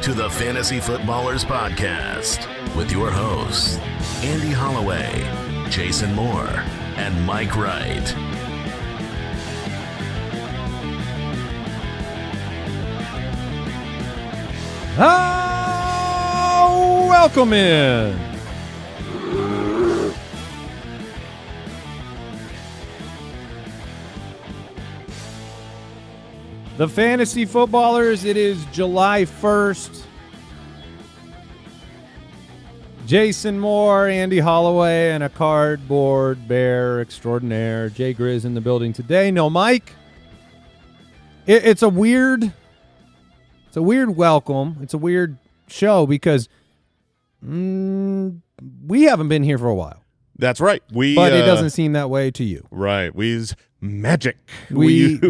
to the Fantasy Footballers Podcast with your hosts, Andy Holloway, Jason Moore, and Mike Wright. Welcome in. The Fantasy Footballers, it is July 1st. Jason Moore, Andy Holloway, and a cardboard bear extraordinaire. Jay Grizz in the building today. No Mike. It's a weird welcome. It's a weird show because we haven't been here for a while. That's right. But it doesn't seem that way to you. Right. We's magic. We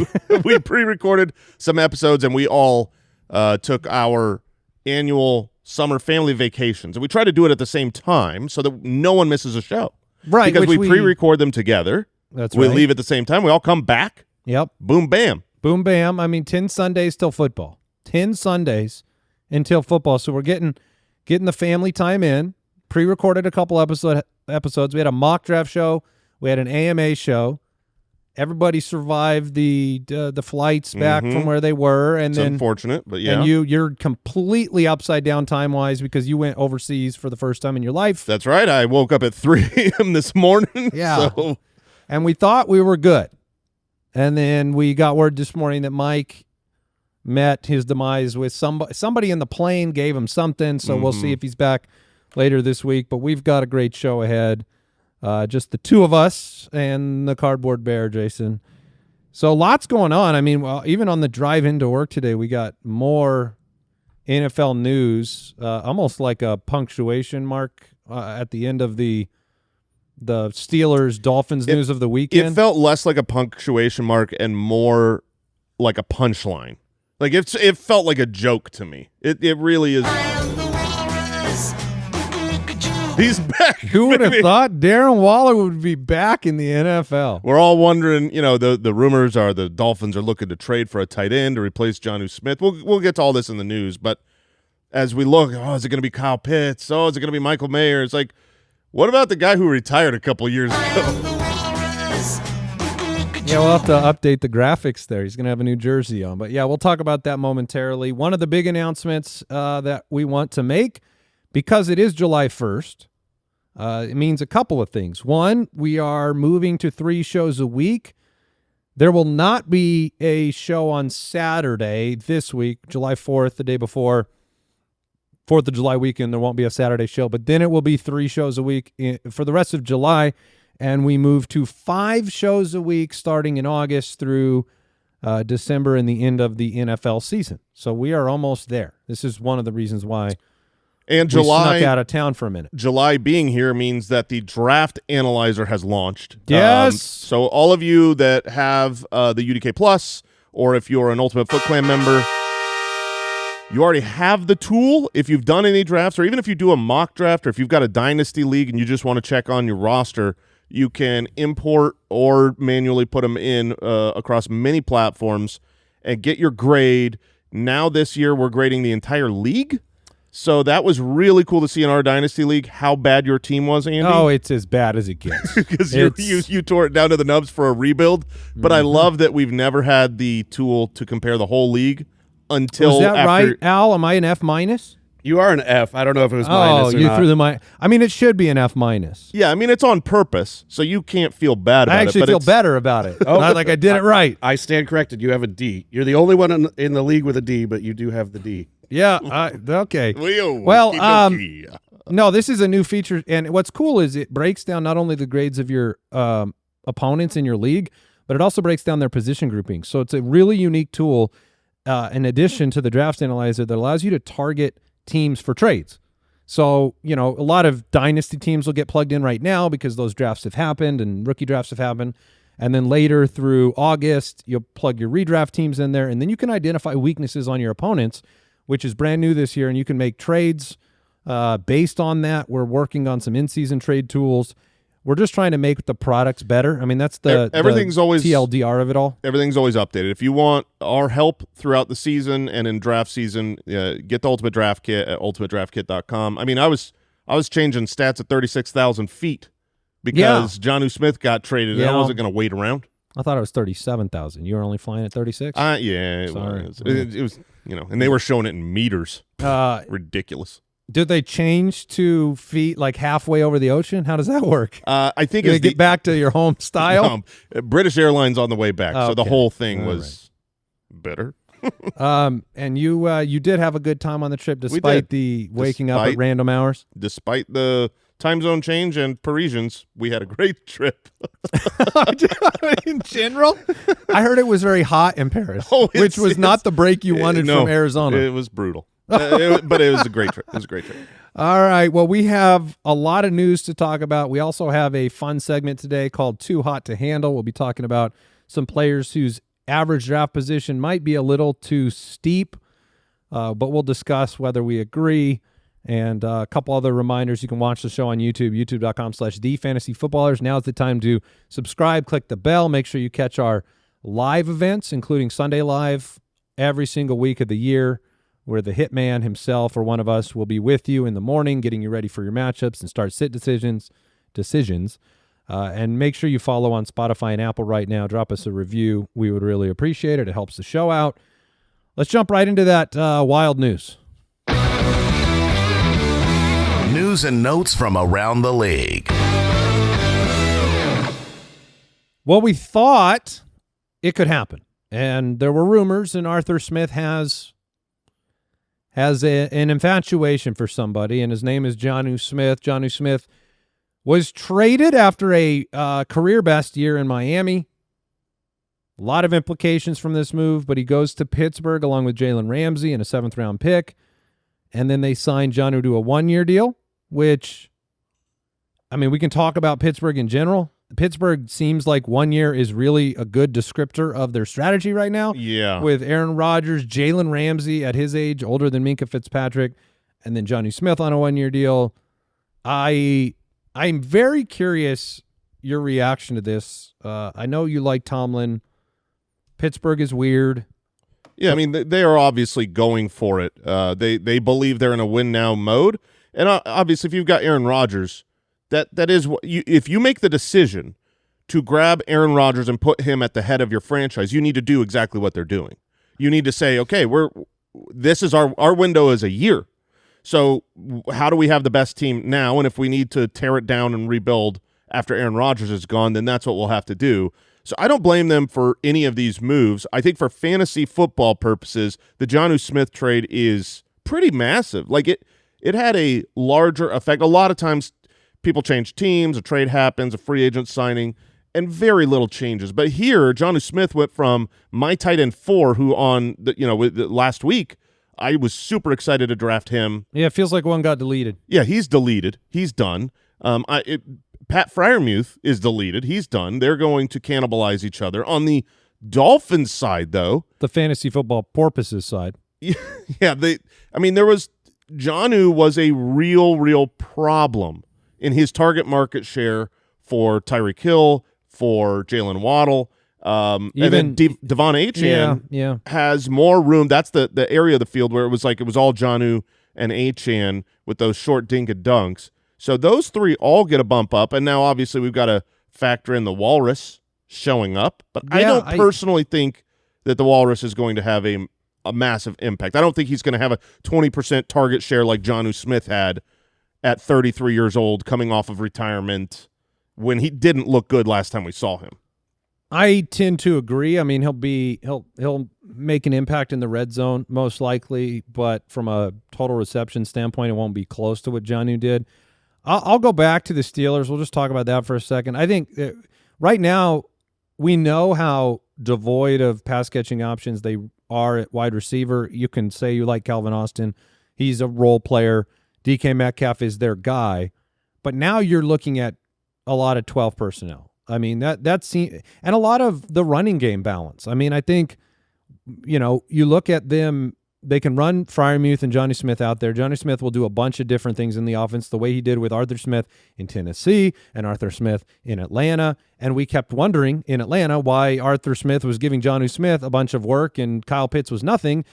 pre-recorded some episodes, and we all took our annual summer family vacations. And we try to do it at the same time so that no one misses a show. Right. Because we pre-record them together. That's we right. leave at the same time. We all come back. Yep. Boom, bam. Boom, bam. I mean, 10 Sundays till football. 10 Sundays until football. So we're getting the family time in. Pre-recorded a couple episodes. We had a mock draft show. We had an AMA show. Everybody survived the flights back from where they were, and it's then unfortunate, but yeah. And you're completely upside down time wise because you went overseas for the first time in your life. That's right. I woke up at 3 a.m. this morning. Yeah, so. And we thought we were good, and then we got word this morning that Mike met his demise with somebody in the plane gave him something. So we'll see if he's back later this week. But we've got a great show ahead. Just the two of us and the cardboard bear, Jason. So lots going on. I mean, well, even on the drive into work today, we got more NFL news, almost like a punctuation mark at the end of the Steelers-Dolphins news of the weekend. It felt less like a punctuation mark and more like a punchline. Like it felt like a joke to me. It really is. He's back. Who would have thought Darren Waller would be back in the NFL? We're all wondering, the rumors are the Dolphins are looking to trade for a tight end to replace Jonnu Smith. We'll get to all this in the news, but as we look, is it going to be Kyle Pitts? Is it going to be Michael Mayer? It's like, what about the guy who retired a couple years ago? Yeah, we'll have to update the graphics there. He's going to have a new jersey on. But, yeah, we'll talk about that momentarily. One of the big announcements that we want to make, because it is July 1st, it means a couple of things. One, we are moving to 3 shows a week. There will not be a show on Saturday this week, July 4th, the day before 4th of July weekend. There won't be a Saturday show, but then it will be 3 shows a week for the rest of July. And we move to 5 shows a week starting in August through December and the end of the NFL season. So we are almost there. This is one of the reasons why and we snuck out of town for a minute. July being here means that the draft analyzer has launched. Yes. So all of you that have the UDK Plus, or if you're an Ultimate Foot Clan member, you already have the tool. If you've done any drafts, or even if you do a mock draft, or if you've got a dynasty league and you just want to check on your roster, you can import or manually put them in across many platforms and get your grade. Now this year we're grading the entire league. So that was really cool to see in our dynasty league how bad your team was, Andy. Oh, it's as bad as it gets. Because you tore it down to the nubs for a rebuild. But I love that we've never had the tool to compare the whole league until Was that after. right, Al? Am I an F minus? You are an F. I don't know if it was minus or you not. threw the minus. I mean, it should be an F minus. Yeah, I mean, it's on purpose, so you can't feel bad about it. I actually feel better about it. Not like I did it right. I stand corrected. You have a D. You're the only one in the league with a D, but you do have the D. Yeah. Okay. Well, no, this is a new feature, and what's cool is it breaks down not only the grades of your opponents in your league, but it also breaks down their position grouping. So it's a really unique tool in addition to the draft analyzer that allows you to target teams for trades. So, a lot of dynasty teams will get plugged in right now because those drafts have happened and rookie drafts have happened. And then later through August, you'll plug your redraft teams in there, and then you can identify weaknesses on your opponents, which is brand new this year, and you can make trades based on that. We're working on some in-season trade tools. We're just trying to make the products better. I mean, that's the always TLDR of it all. Everything's always updated. If you want our help throughout the season and in draft season, get the Ultimate Draft Kit at ultimatedraftkit.com. I mean, I was changing stats at 36,000 feet because Jonnu Smith got traded. And I wasn't going to wait around. I thought it was 37,000. You were only flying at 36? Yeah, it was, and they were showing it in meters. Ridiculous. Did they change to feet like halfway over the ocean? How does that work? I think it's get back to your home style. British Airlines on the way back, so the whole thing was better. And you did have a good time on the trip, despite the waking up at random hours. Despite the time zone change and Parisians, we had a great trip. In general, I heard it was very hot in Paris, which was not the break you wanted from Arizona. It was brutal. But it was a great trip. All right. Well, we have a lot of news to talk about. We also have a fun segment today called Too Hot to Handle. We'll be talking about some players whose average draft position might be a little too steep, but we'll discuss whether we agree. And a couple other reminders. You can watch the show on YouTube, youtube.com/thefantasyfootballers. Now's the time to subscribe, click the bell. Make sure you catch our live events, including Sunday Live, every single week of the year, where the hitman himself or one of us will be with you in the morning, getting you ready for your matchups and start sit decisions. And make sure you follow on Spotify and Apple right now. Drop us a review. We would really appreciate it. It helps the show out. Let's jump right into that wild news. News and notes from around the league. Well, we thought it could happen. And there were rumors, and Arthur Smith has an infatuation for somebody, and his name is Jonnu Smith. Jonnu Smith was traded after a career best year in Miami. A lot of implications from this move, but he goes to Pittsburgh along with Jalen Ramsey and a 7th-round pick, and then they signed Jonnu to a 1-year deal, which, I mean, we can talk about Pittsburgh in general. Pittsburgh seems like 1 year is really a good descriptor of their strategy right now. Yeah. With Aaron Rodgers, Jalen Ramsey at his age, older than Minkah Fitzpatrick, and then Jonnu Smith on a 1-year deal. I'm very curious your reaction to this. I know you like Tomlin. Pittsburgh is weird. Yeah, I mean, they are obviously going for it. They believe they're in a win-now mode. And obviously, if you've got Aaron Rodgers, that is what if you make the decision to grab Aaron Rodgers and put him at the head of your franchise, you need to do exactly what they're doing. You need to say, okay, this is our window is a year. So how do we have the best team now? And if we need to tear it down and rebuild after Aaron Rodgers is gone, then that's what we'll have to do. So I don't blame them for any of these moves. I think for fantasy football purposes, the Jonnu Smith trade is pretty massive. Like it had a larger effect. A lot of times people change teams, a trade happens, a free agent signing, and very little changes. But here, Jonnu Smith went from my tight end 4, who on last week, I was super excited to draft him. Yeah, it feels like one got deleted. Yeah, he's deleted. He's done. Pat Freiermuth is deleted. He's done. They're going to cannibalize each other. On the Dolphins side, though, the fantasy football porpoises side. Yeah, Jonnu was a real problem in his target market share for Tyreek Hill, for Jalen Waddle, and then Devon Achane has more room. That's the area of the field where it was all Jonnu and Achane with those short dink and dunks. So those three all get a bump up, and now obviously we've got to factor in the Walrus showing up. But I don't personally think that the Walrus is going to have a massive impact. I don't think he's going to have a 20% target share like Jonnu Smith had at 33 years old, coming off of retirement, when he didn't look good last time we saw him. I tend to agree. I mean, he'll make an impact in the red zone most likely, but from a total reception standpoint, it won't be close to what Jonnu did. I'll go back to the Steelers. We'll just talk about that for a second. I think right now we know how devoid of pass catching options they are at wide receiver. You can say you like Calvin Austin. He's a role player. DK Metcalf is their guy. But now you're looking at a lot of 12 personnel. I mean, and a lot of the running game balance. I mean, I think, you look at them they can run Freiermuth and Jonnu Smith out there. Jonnu Smith will do a bunch of different things in the offense, the way he did with Arthur Smith in Tennessee and Arthur Smith in Atlanta. And we kept wondering in Atlanta why Arthur Smith was giving Jonnu Smith a bunch of work and Kyle Pitts was nothing.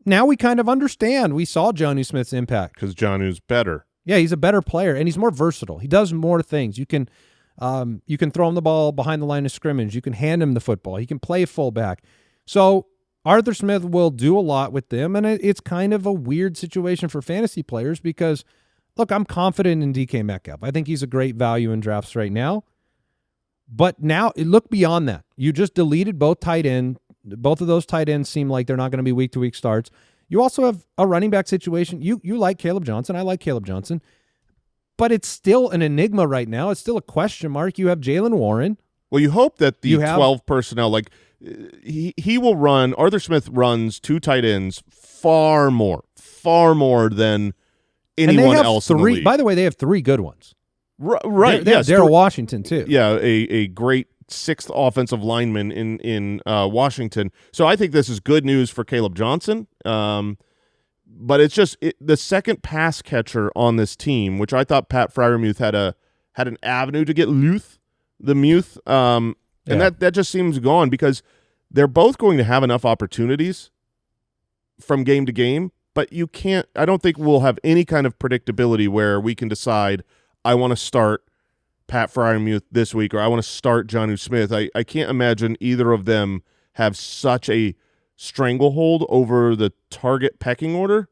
Now we kind of understand. We saw Jonnu Smith's impact. Because Jonnu's better. Yeah, he's a better player, and he's more versatile. He does more things. You can throw him the ball behind the line of scrimmage. You can hand him the football. He can play fullback. So Arthur Smith will do a lot with them, and it's kind of a weird situation for fantasy players because, look, I'm confident in DK Metcalf. I think he's a great value in drafts right now. But now, look beyond that. You just deleted both tight ends. Both of those tight ends seem like they're not going to be week-to-week starts. You also have a running back situation. You like Caleb Johnson. I like Caleb Johnson. But it's still an enigma right now. It's still a question mark. You have Jaylen Warren. Well, you hope that the 12 personnel, like he will run, Arthur Smith runs two tight ends far more than anyone else in the league. By the way, they have three good ones. Right. They have Darrell Washington, too. Yeah, a great sixth offensive lineman in Washington. So I think this is good news for Caleb Johnson. But it's just the second pass catcher on this team, which I thought Pat Freiermuth had an avenue to get the Muth. And that just seems gone because they're both going to have enough opportunities from game to game, but you can't – I don't think we'll have any kind of predictability where we can decide I want to start Pat Freiermuth this week or I want to start Jonnu Smith. I can't imagine either of them have such a stranglehold over the target pecking order.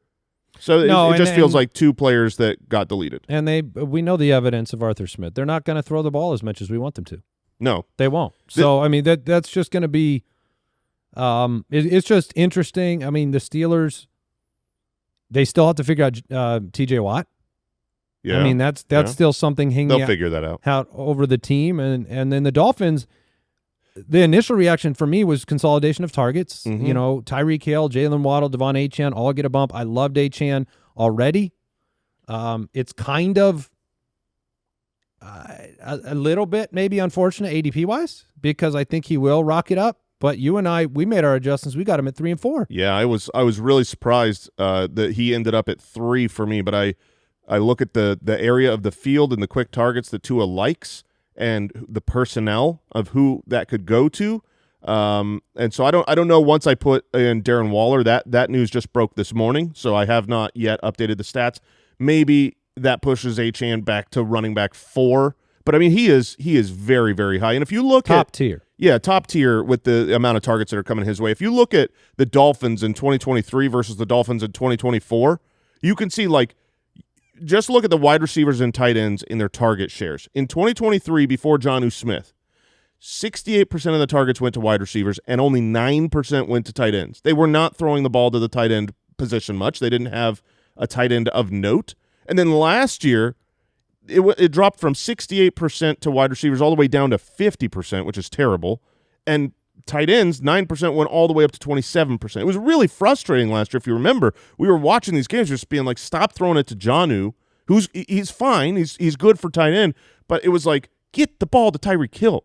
So it just feels like two players that got deleted. And we know the evidence of Arthur Smith. They're not going to throw the ball as much as we want them to. No. They won't. So, I mean, that's just going to be it's just interesting. I mean, the Steelers, they still have to figure out T.J. Watt. Yeah. I mean, that's still something hanging They'll figure that out over the team. And then the Dolphins, the initial reaction for me was consolidation of targets. Mm-hmm. You know, Tyreek Hill, Jalen Waddle, Devon Achane all get a bump. I loved Achane already. It's kind of a little bit maybe unfortunate ADP-wise because I think he will rock it up. But you and I, we made our adjustments. We got him at 3 and 4. Yeah, I was really surprised that he ended up at 3 for me. But I look at the area of the field and the quick targets that Tua likes and the personnel of who that could go to. And so I don't know once I put in Darren Waller, that news just broke this morning, so I have not yet updated the stats. Maybe that pushes Achane back to running back 4. But I mean he is very, very high. And if you look top tier. Yeah, top tier with the amount of targets that are coming his way. If you look at the Dolphins in 2023 versus the Dolphins in 2024, you can see just look at the wide receivers and tight ends in their target shares. In 2023, before Jonnu Smith, 68% of the targets went to wide receivers and only 9% went to tight ends. They were not throwing the ball to the tight end position much. They didn't have a tight end of note. And then last year, it dropped from 68% to wide receivers all the way down to 50%, which is terrible. And tight ends, 9% went all the way up to 27%. It was really frustrating last year. If you remember, we were watching these games just being like, stop throwing it to Jonnu, he's fine. He's good for tight end. But it was like, get the ball to Tyreek Hill.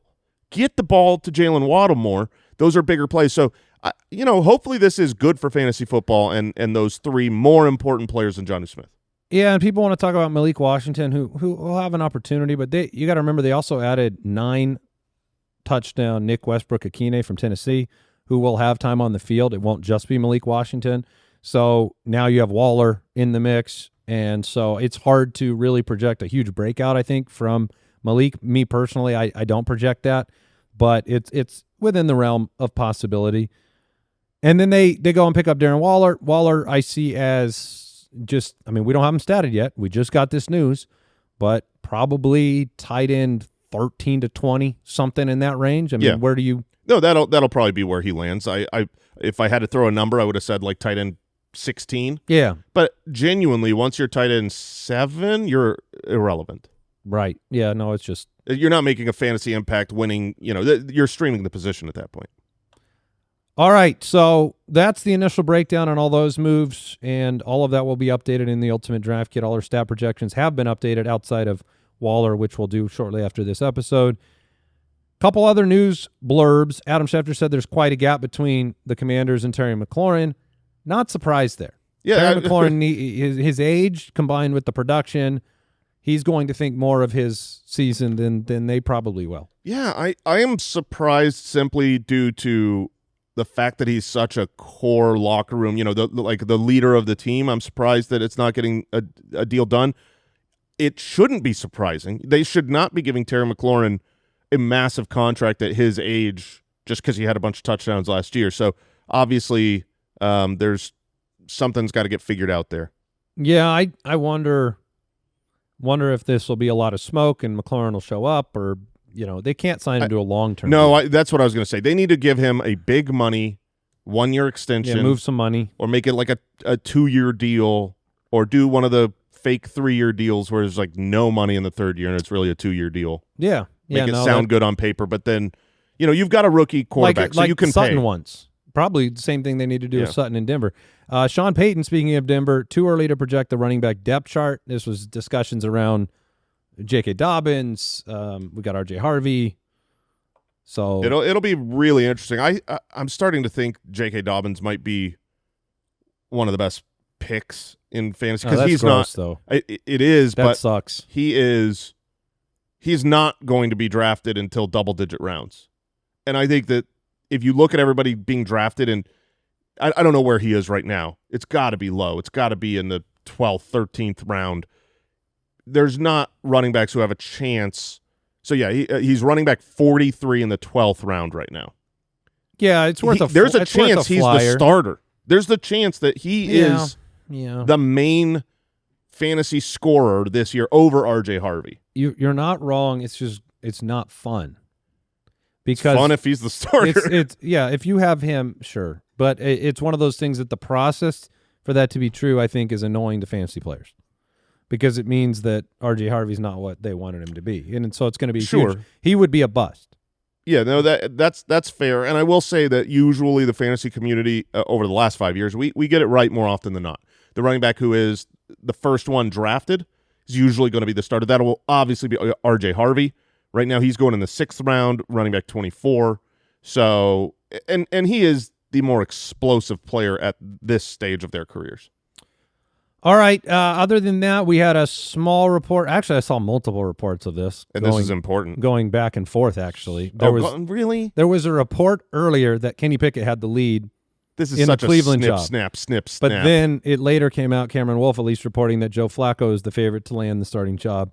Get the ball to Jalen Waddle more. Those are bigger plays. So, hopefully this is good for fantasy football and those 3 more important players than Jonnu Smith. Yeah, and people want to talk about Malik Washington, who will have an opportunity, but you got to remember they also added 9 touchdown Nick Westbrook-Akine from Tennessee, who will have time on the field. It won't just be Malik Washington. So now you have Waller in the mix, and so it's hard to really project a huge breakout, I think, from Malik. Me personally, I don't project that, but it's within the realm of possibility. And then they go and pick up Darren Waller. Waller I see as we don't have him statted yet. We just got this news, but probably tight end 13 to 20, something in that range. I mean, where do you? No, that'll probably be where he lands. If I had to throw a number, I would have said like tight end 16. Yeah. But genuinely, once you're tight end 7, you're irrelevant. Right. Yeah. No, it's just you're not making a fantasy impact winning. You're streaming the position at that point. All right, so that's the initial breakdown on all those moves, and all of that will be updated in the Ultimate Draft Kit. All our stat projections have been updated outside of Waller, which we'll do shortly after this episode. Couple other news blurbs. Adam Schefter said there's quite a gap between the Commanders and Terry McLaurin. Not surprised there. Yeah, Terry McLaurin, his age combined with the production, he's going to think more of his season than they probably will. Yeah, I am surprised simply due to the fact that he's such a core locker room, the leader of the team. I'm surprised that it's not getting a deal done. It shouldn't be surprising. They should not be giving Terry McLaurin a massive contract at his age just because he had a bunch of touchdowns last year. So obviously there's something's got to get figured out there. Yeah, I wonder if this will be a lot of smoke and McLaurin will show up, or they can't sign him to a long-term deal. That's what I was going to say. They need to give him a big money 1-year extension. Yeah, move some money. Or make it like a 2-year deal, or do one of the fake 3-year deals where there's like no money in the third year and it's really a 2-year deal. Yeah. Make it sound good on paper, but then, you've got a rookie quarterback, so you can Sutton pay. Once. Probably the same thing they need to do with Sutton in Denver. Sean Payton, speaking of Denver, too early to project the running back depth chart. This was discussions around J.K. Dobbins. We got R.J. Harvey. So it'll be really interesting. I'm starting to think J.K. Dobbins might be one of the best picks in fantasy because he's gross, not. Though. It is, that but sucks. He's not going to be drafted until double-digit rounds, and I think that if you look at everybody being drafted, and I don't know where he is right now, it's got to be low. It's got to be in the 12th, 13th round. There's not running backs who have a chance. So, yeah, he's running back 43 in the 12th round right now. Yeah, it's worth there's a chance he's the starter. There's the chance that he is the main fantasy scorer this year over R.J. Harvey. You're not wrong. It's not fun. Because it's fun if he's the starter. If you have him, sure. But it's one of those things that the process for that to be true, I think, is annoying to fantasy players. Because it means that R.J. Harvey's not what they wanted him to be. And so it's going to be huge. He would be a bust. Yeah, no, that's fair. And I will say that usually the fantasy community over the last 5 years, we get it right more often than not. The running back who is the first one drafted is usually going to be the starter. That will obviously be R.J. Harvey. Right now he's going in the 6th round, running back 24. So, and he is the more explosive player at this stage of their careers. All right. Other than that, we had a small report. Actually, I saw multiple reports of this. And this is important. Going back and forth, actually. Really? There was a report earlier that Kenny Pickett had the lead. This is in such the Cleveland a snip, job. snap. But then it later came out, Cameron Wolf at least reporting that Joe Flacco is the favorite to land the starting job.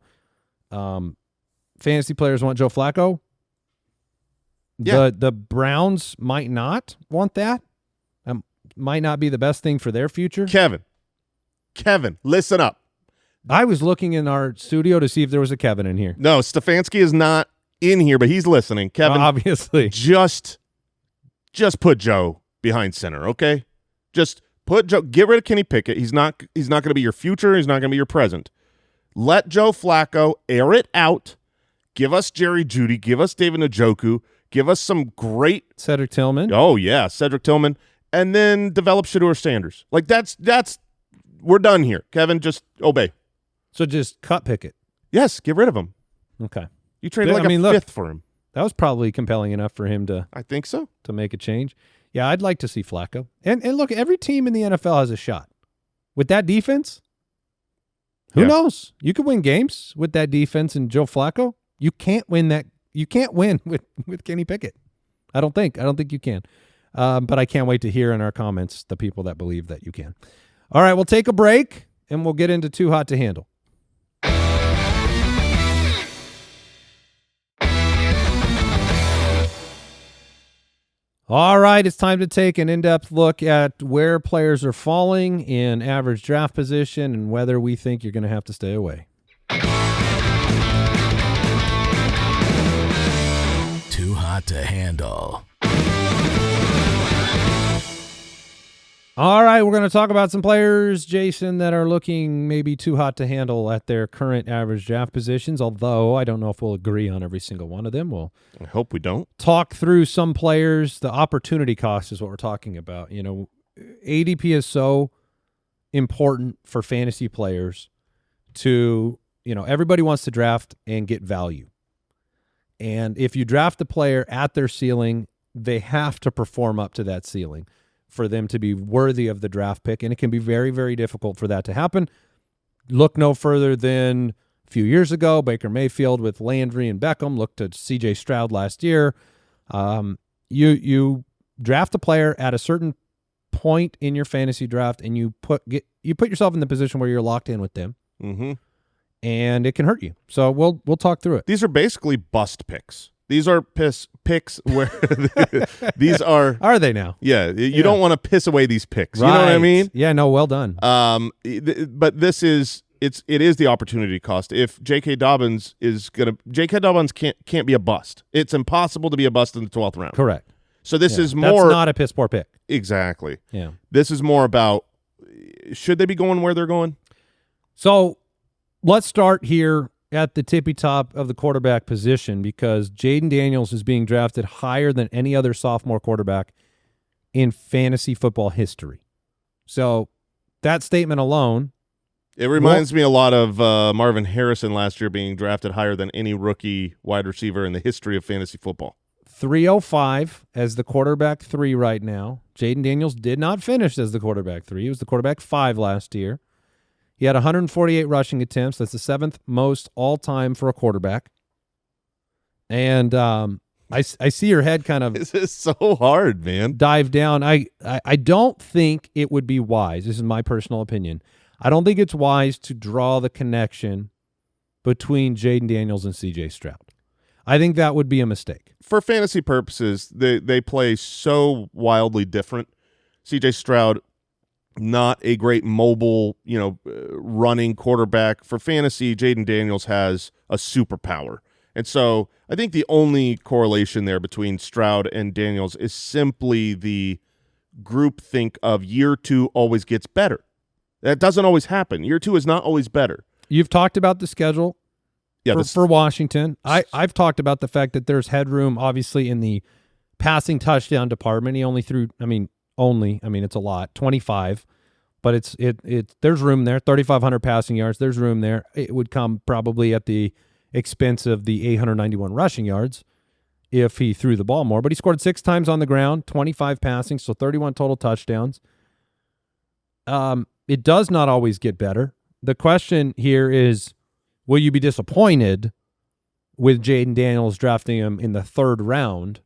Fantasy players want Joe Flacco. Yeah. The Browns might not want that. Might not be the best thing for their future. Kevin, listen up. I was looking in our studio to see if there was a Kevin in here. No, Stefanski is not in here, but he's listening. Kevin, obviously, just put Joe behind center, okay? Just put Joe. Get rid of Kenny Pickett. He's not going to be your future. He's not going to be your present. Let Joe Flacco air it out. Give us Jerry Jeudy. Give us David Njoku. Give us some great Cedric Tillman. Oh yeah, Cedric Tillman, and then develop Shedeur Sanders. Like that's we're done here. Kevin, just obey. So just cut Pickett. Yes, get rid of him. Okay. You traded a fifth for him. That was probably compelling enough for him to. I think so. To make a change. Yeah, I'd like to see Flacco. And look, every team in the NFL has a shot with that defense. Who knows? You could win games with that defense and Joe Flacco. You can't win that. You can't win with Kenny Pickett. I don't think you can. But I can't wait to hear in our comments the people that believe that you can. All right, we'll take a break and we'll get into Too Hot to Handle. All right, it's time to take an in-depth look at where players are falling in average draft position and whether we think you're going to have to stay away. Too Hot to Handle. All right, we're going to talk about some players, Jason, that are looking maybe too hot to handle at their current average draft positions, although I don't know if we'll agree on every single one of them. I hope we don't. Talk through some players. The opportunity cost is what we're talking about. You know, ADP is so important for fantasy players to, everybody wants to draft and get value. And if you draft a player at their ceiling, they have to perform up to that ceiling. for them to be worthy of the draft pick, and it can be very, very difficult for that to happen. Look no further than a few years ago, Baker Mayfield with Landry and Beckham. Look to C.J. Stroud last year. You draft a player at a certain point in your fantasy draft, and you put yourself in the position where you're locked in with them, and it can hurt you. So we'll talk through it. These are basically bust picks. These are picks where these are. Are they now? Yeah, you don't want to piss away these picks. Right. You know what I mean? Yeah, no, well done. But this is it is the opportunity cost. If J.K. Dobbins can't be a bust. It's impossible to be a bust in the 12th round. Correct. So this is more. That's not a piss poor pick. Exactly. Yeah. This is more about should they be going where they're going? So let's start here at the tippy top of the quarterback position, because Jayden Daniels is being drafted higher than any other sophomore quarterback in fantasy football history. So that statement alone. It reminds me a lot of Marvin Harrison last year being drafted higher than any rookie wide receiver in the history of fantasy football. 305 as the quarterback 3 right now. Jayden Daniels did not finish as the quarterback 3. He was the quarterback 5 last year. He had 148 rushing attempts. That's the 7th most all-time for a quarterback. And I see your head kind of This is so hard, man. dive down. I don't think it would be wise. This is my personal opinion. I don't think it's wise to draw the connection between Jayden Daniels and C.J. Stroud. I think that would be a mistake. For fantasy purposes, they play so wildly different. C.J. Stroud, not a great mobile, running quarterback. For fantasy, Jayden Daniels has a superpower. And so I think the only correlation there between Stroud and Daniels is simply the groupthink of year 2 always gets better. That doesn't always happen. Year 2 is not always better. You've talked about the schedule for Washington. I've talked about the fact that there's headroom, obviously, in the passing touchdown department. He only threw, it's a lot, 25, but there's room there, 3,500 passing yards. There's room there. It would come probably at the expense of the 891 rushing yards if he threw the ball more, but he scored 6 times on the ground, 25 passing, so 31 total touchdowns. It does not always get better. The question here is, will you be disappointed with Jayden Daniels drafting him in the 3rd round,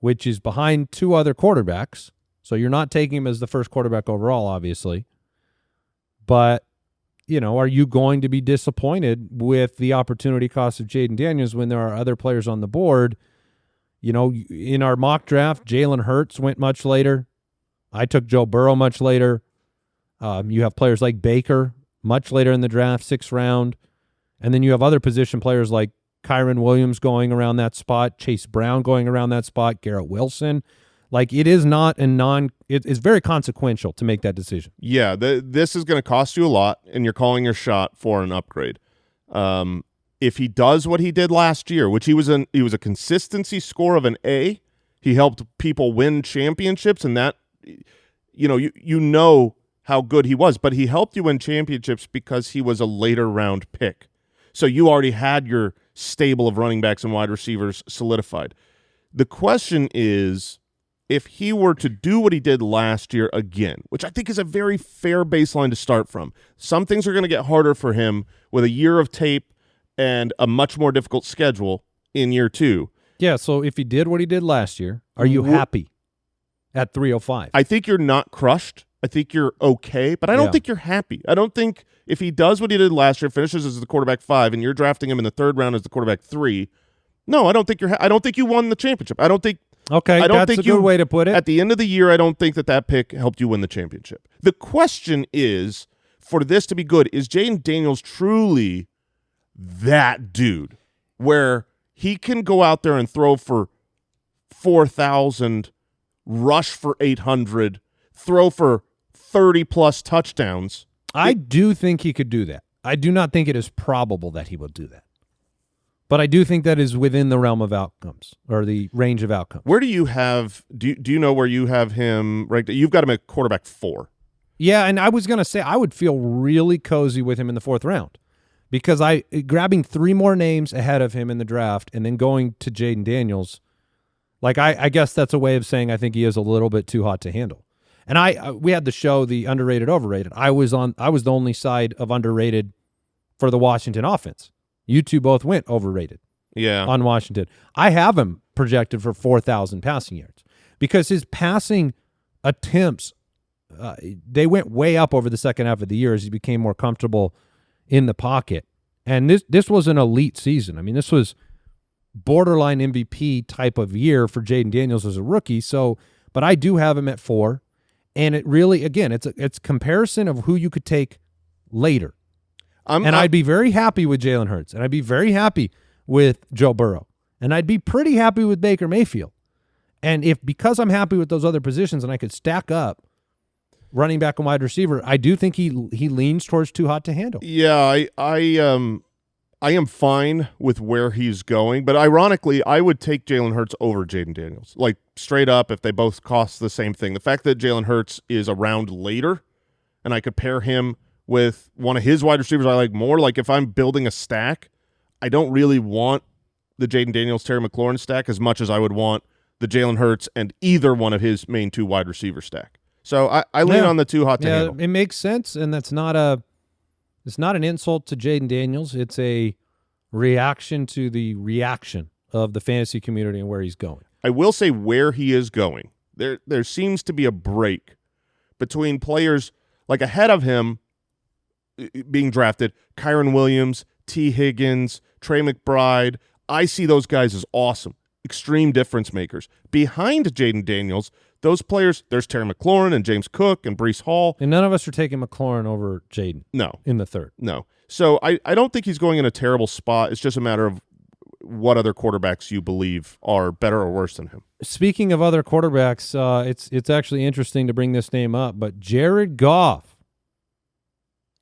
which is behind 2 other quarterbacks? So you're not taking him as the first quarterback overall, obviously. But, are you going to be disappointed with the opportunity cost of Jayden Daniels when there are other players on the board? In our mock draft, Jalen Hurts went much later. I took Joe Burrow much later. You have players like Baker much later in the draft, 6th round. And then you have other position players like Kyron Williams going around that spot, Chase Brown going around that spot, Garrett Wilson. Like, it is not it's very consequential to make that decision. Yeah, this is going to cost you a lot, and you're calling your shot for an upgrade. If he does what he did last year, which he was a consistency score of an A, he helped people win championships, and that, you know how good he was, but he helped you win championships because he was a later round pick. So you already had your stable of running backs and wide receivers solidified. The question is, if he were to do what he did last year again, which I think is a very fair baseline to start from, some things are going to get harder for him with a year of tape and a much more difficult schedule in year 2. Yeah, so if he did what he did last year, are you happy at 305? I think you're not crushed. I think you're okay, but I don't think you're happy. I don't think if he does what he did last year, finishes as the quarterback 5, and you're drafting him in the 3rd round as the quarterback 3, no, I don't think I don't think you won the championship. I don't think. Okay, that's a good way to put it. At the end of the year, I don't think that pick helped you win the championship. The question is, for this to be good, is Jayden Daniels truly that dude where he can go out there and throw for 4,000, rush for 800, throw for 30-plus touchdowns? I do think he could do that. I do not think it is probable that he will do that. But I do think that is within the realm of outcomes, or the range of outcomes. Where do you have do you know where you have him ranked? You've got him at quarterback 4. Yeah, and I was going to say I would feel really cozy with him in the 4th round, because grabbing 3 more names ahead of him in the draft and then going to Jayden Daniels, Like, I guess that's a way of saying I think he is a little bit too hot to handle. And we had the show, the underrated, overrated. I was the only side of underrated for the Washington offense. You two both went overrated. Yeah. On Washington. I have him projected for 4,000 passing yards because his passing attempts, they went way up over the second half of the year as he became more comfortable in the pocket. And this was an elite season. I mean, this was borderline MVP type of year for Jayden Daniels as a rookie. So, but I do have him at 4. And it really, again, it's comparison of who you could take later. I'd be very happy with Jalen Hurts, and I'd be very happy with Joe Burrow, and I'd be pretty happy with Baker Mayfield. And because I'm happy with those other positions and I could stack up running back and wide receiver, I do think he leans towards too hot to handle. Yeah, I am fine with where he's going, but ironically, I would take Jalen Hurts over Jayden Daniels. Like, straight up, if they both cost the same thing. The fact that Jalen Hurts is around later, and I could pair him with one of his wide receivers I like more, like if I'm building a stack, I don't really want the Jayden Daniels, Terry McLaurin stack as much as I would want the Jalen Hurts and either one of his main 2 wide receiver stack. So I lean on the too hot to handle. It makes sense, and it's not an insult to Jayden Daniels. It's a reaction to the reaction of the fantasy community and where he's going. I will say where he is going. There seems to be a break between players like ahead of him being drafted, Kyron Williams, T. Higgins, Trey McBride. I see those guys as awesome, extreme difference makers. Behind Jayden Daniels, those players, there's Terry McLaurin and James Cook and Breece Hall. And none of us are taking McLaurin over Jayden. No. In the 3rd. No. So I don't think he's going in a terrible spot. It's just a matter of what other quarterbacks you believe are better or worse than him. Speaking of other quarterbacks, it's actually interesting to bring this name up, but Jared Goff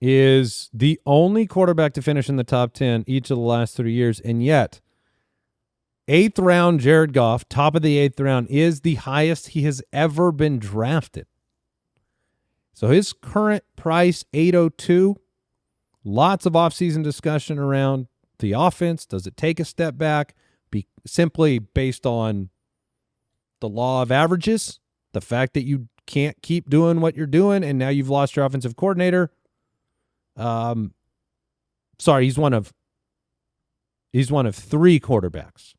is the only quarterback to finish in the top 10 each of the last 3 years, and yet 8th round Jared Goff, top of the 8th round, is the highest he has ever been drafted. So his current price, $802. Lots of offseason discussion around the offense. Does it take a step back? Simply based on the law of averages, the fact that you can't keep doing what you're doing, and now you've lost your offensive coordinator. Sorry, he's one of 3 quarterbacks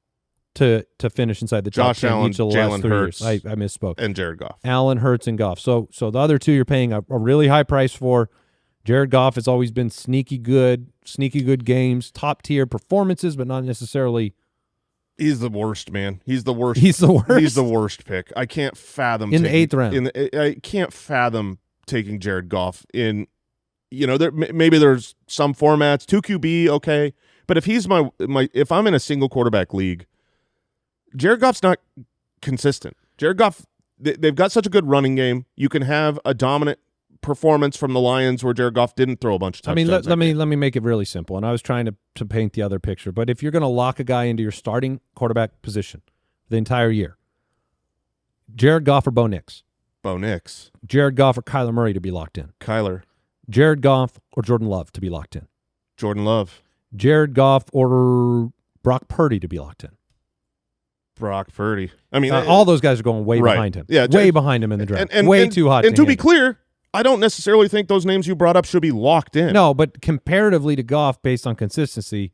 to finish inside the top 10 Allen, each of the last Jalen 3 Hurts, years. I misspoke. And Jared Goff. Allen, Hurts, and Goff. So the other 2 you're paying a really high price for. Jared Goff has always been sneaky good games, top-tier performances, but not necessarily. He's the worst, man. He's the worst. He's the worst? He's the worst pick. I can't fathom. In the 8th round. I can't fathom taking Jared Goff in, maybe there's some formats, 2 QB, okay. But if he's if I'm in a single quarterback league, Jared Goff's not consistent. Jared Goff, they've got such a good running game. You can have a dominant performance from the Lions where Jared Goff didn't throw a bunch of touchdowns. I mean, let me make it really simple. And I was trying to paint the other picture. But if you're going to lock a guy into your starting quarterback position the entire year, Jared Goff or Bo Nix? Bo Nix. Jared Goff or Kyler Murray to be locked in? Kyler. Jared Goff or Jordan Love to be locked in? Jordan Love. Jared Goff or Brock Purdy to be locked in? Brock Purdy. I mean, all those guys are going way behind him. Yeah, way behind him in the draft. And too hot. And to be clear, I don't necessarily think those names you brought up should be locked in. No, but comparatively to Goff, based on consistency.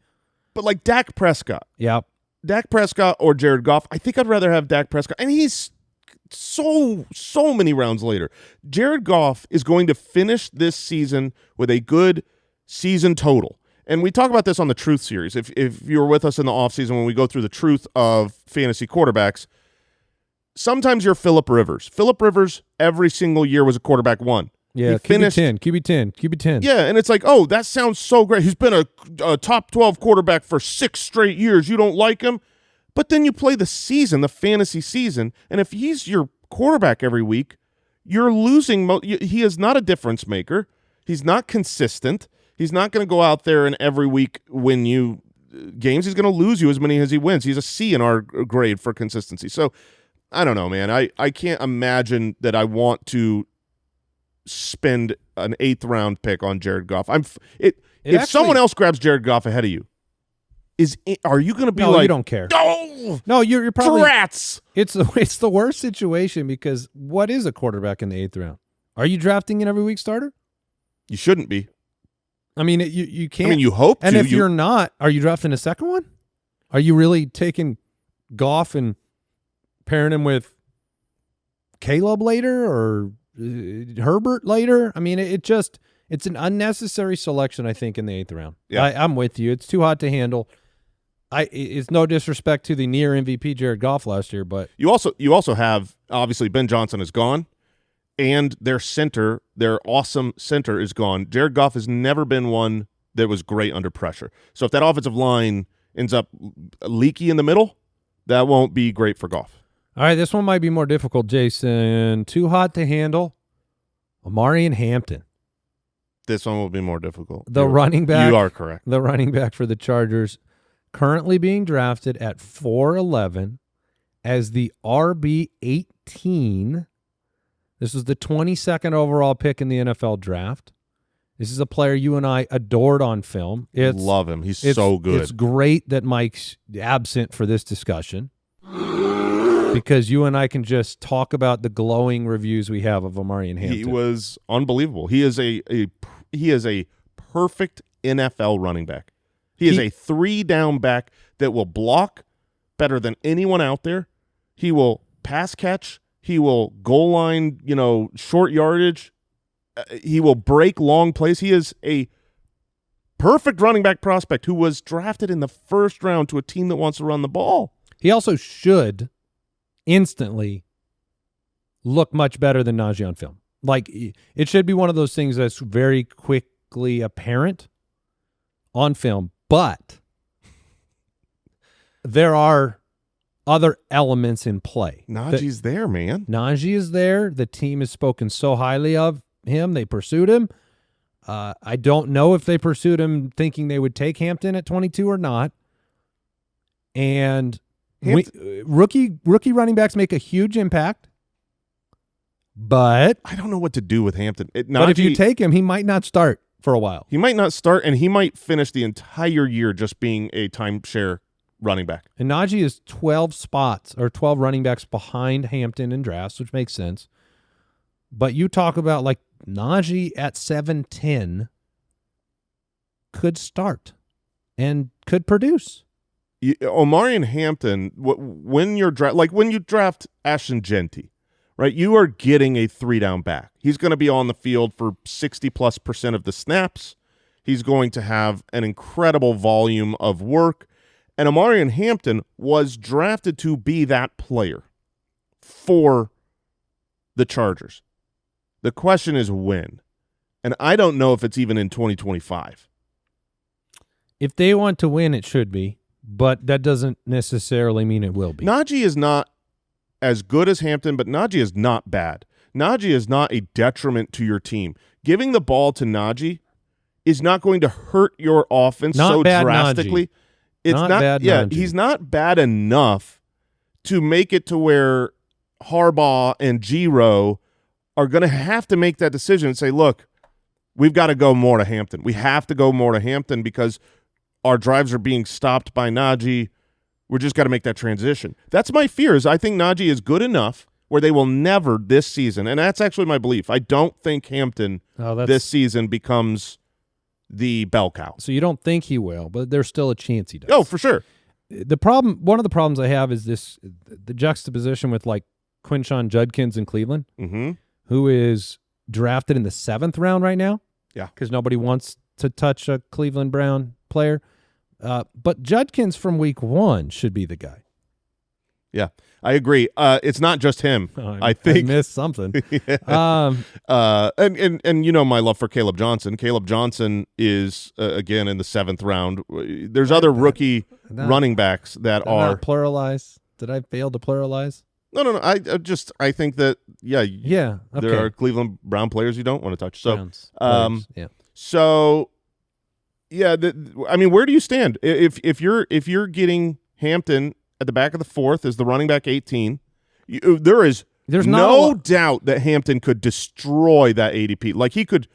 But like Dak Prescott. Yeah. Dak Prescott or Jared Goff, I think I'd rather have Dak Prescott. And he's so many rounds later. Jared Goff is going to finish this season with a good season total. And we talk about this on the Truth series. If you were with us in the offseason when we go through the truth of fantasy quarterbacks, sometimes you're Phillip Rivers. Phillip Rivers every single year was a quarterback 1. Yeah, QB 10. Yeah, and it's like, oh, that sounds so great. He's been a top 12 quarterback for 6 straight years. You don't like him? But then you play the season, the fantasy season, and if he's your quarterback every week, you're losing. He is not a difference maker. He's not consistent. He's not going to go out there and every week win you games. He's going to lose you as many as he wins. He's a C in our grade for consistency. So I don't know, man. I can't imagine that I want to spend an 8th round pick on Jared Goff. If someone else grabs Jared Goff ahead of you, are you going to be No, like, you don't care. Oh, No, you're probably rats. It's the worst situation because what is a quarterback in the 8th round? Are you drafting an every week starter? You shouldn't be. I mean, you can't. I mean, you hope and to. if you're not, are you drafting a second one? Are you really taking Goff and pairing him with Caleb later or Herbert later? I mean, it's an unnecessary selection, I think, in the 8th round. Yeah. I'm with you. It's too hot to handle. It's no disrespect to the near MVP Jared Goff last year, but you also have, obviously, Ben Johnson is gone, and their awesome center is gone. Jared Goff has never been one that was great under pressure. So if that offensive line ends up leaky in the middle, that won't be great for Goff. All right, this one might be more difficult, Jason. Too hot to handle. Omarion Hampton. This one will be more difficult. Running back. You are correct. The running back for the Chargers, currently being drafted at 4'11" as the RB18. This was the 22nd overall pick in the NFL draft. This is a player you and I adored on film. Love him. He's so good. It's great that Mike's absent for this discussion because you and I can just talk about the glowing reviews we have of Omarion Hampton. He was unbelievable. He is a perfect NFL running back. He is a 3-down back that will block better than anyone out there. He will pass catch. He will goal line, short yardage. He will break long plays. He is a perfect running back prospect who was drafted in the 1st round to a team that wants to run the ball. He also should instantly look much better than Najee on film. Like, it should be one of those things that's very quickly apparent on film, but there are other elements in play. Najee's there, man. Najee is there. The team has spoken so highly of him. They pursued him. I don't know if they pursued him thinking they would take Hampton at 22 or not. And rookie running backs make a huge impact. But I don't know what to do with Hampton. But if you take him, he might not start for a while. He might not start, and he might finish the entire year just being a timeshare running back. And Najee is 12 running backs behind Hampton in drafts, which makes sense. But you talk about like Najee at 7'10" could start and could produce. Omarion Hampton, when you draft Ashton Genty, right? You are getting a 3-down back. He's going to be on the field for 60+% of the snaps. He's going to have an incredible volume of work. And Omarion Hampton was drafted to be that player for the Chargers. The question is when. And I don't know if it's even in 2025. If they want to win, it should be. But that doesn't necessarily mean it will be. Najee is not as good as Hampton, but Najee is not bad. Najee is not a detriment to your team. Giving the ball to Najee is not going to hurt your offense so drastically. Najee. It's not bad. Yeah, he's not bad enough to make it to where Harbaugh and Giro are going to have to make that decision and say, look, we've got to go more to Hampton. We have to go more to Hampton because our drives are being stopped by Najee. We're just got to make that transition. That's my fear. Is I think Najee is good enough where they will never this season, and that's actually my belief. I don't think Hampton this season becomes the bell cow. So you don't think he will, but there's still a chance he does. Oh, for sure. One of the problems I have is the juxtaposition with like Quinshon Judkins in Cleveland, who is drafted in the 7th round right now. Yeah, because nobody wants to touch a Cleveland Brown player. But Judkins from week 1 should be the guy. Yeah, I agree. It's not just him. I think I missed something. Yeah. And you know my love for Caleb Johnson. Caleb Johnson is again in the 7th round. There's other rookie running backs that are not pluralize. Did I fail to pluralize? No. I think that okay. There are Cleveland Brown players you don't want to touch. So Browns, yeah. So yeah, I mean, where do you stand if you're getting Hampton at the back of the 4th as the running back 18? There's no doubt that Hampton could destroy that ADP. Like he could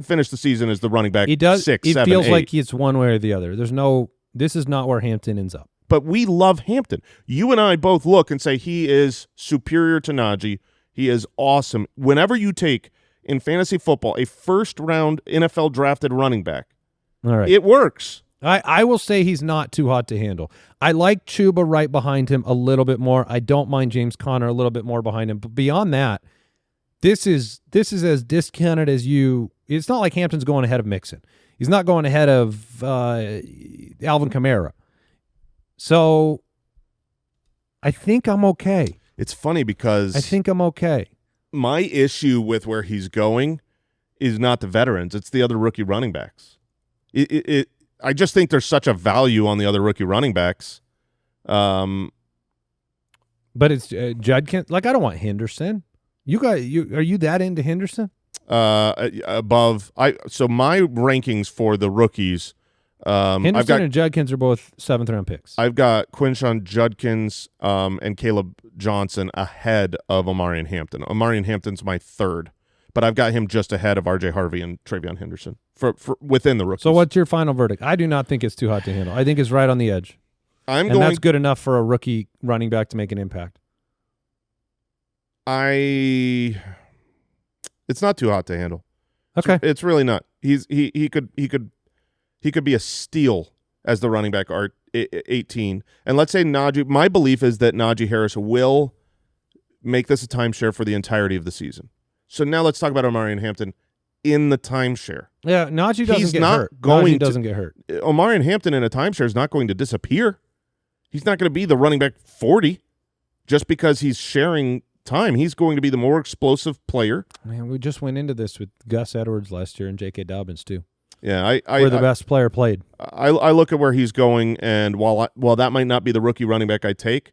finish the season as the running back. He does. 6, it 7, feels 8. like it's one way or the other. There's no this is not where Hampton ends up. But we love Hampton. You and I both look and say he is superior to Najee. He is awesome. Whenever you take in fantasy football a first-round NFL drafted running back, all right, it works. I will say he's not too hot to handle. I like Chuba right behind him a little bit more. I don't mind James Conner a little bit more behind him. But beyond that, this is as discounted as you. It's not like Hampton's going ahead of Mixon. He's not going ahead of Alvin Kamara. So I think I'm okay. It's funny because I think I'm okay. My issue with where he's going is not the veterans. It's the other rookie running backs. I just think there's such a value on the other rookie running backs. But it's Judkins. Like, I don't want Henderson. Are you that into Henderson? Above so my rankings for the rookies. Henderson and Judkins are both 7th-round picks. I've got Quinshon Judkins and Caleb Johnson ahead of Omarion Hampton. Omarion Hampton's my 3rd, but I've got him just ahead of R.J. Harvey and Travion Henderson for within the rookies. So what's your final verdict? I do not think it's too hot to handle. I think it's right on the edge. That's good enough for a rookie running back to make an impact. It's not too hot to handle. Okay. It's really not. He could be a steal as the running back 18. And let's say Najee, my belief is that Najee Harris will make this a timeshare for the entirety of the season. So now let's talk about Omarion Hampton in the timeshare. Yeah, Najee doesn't get hurt. Najee doesn't get hurt. Omarion Hampton in a timeshare is not going to disappear. He's not going to be the running back 40 just because he's sharing time. He's going to be the more explosive player. Man, we just went into this with Gus Edwards last year and J.K. Dobbins too. Yeah, where the best player played. I look at where he's going, and while that might not be the rookie running back I take,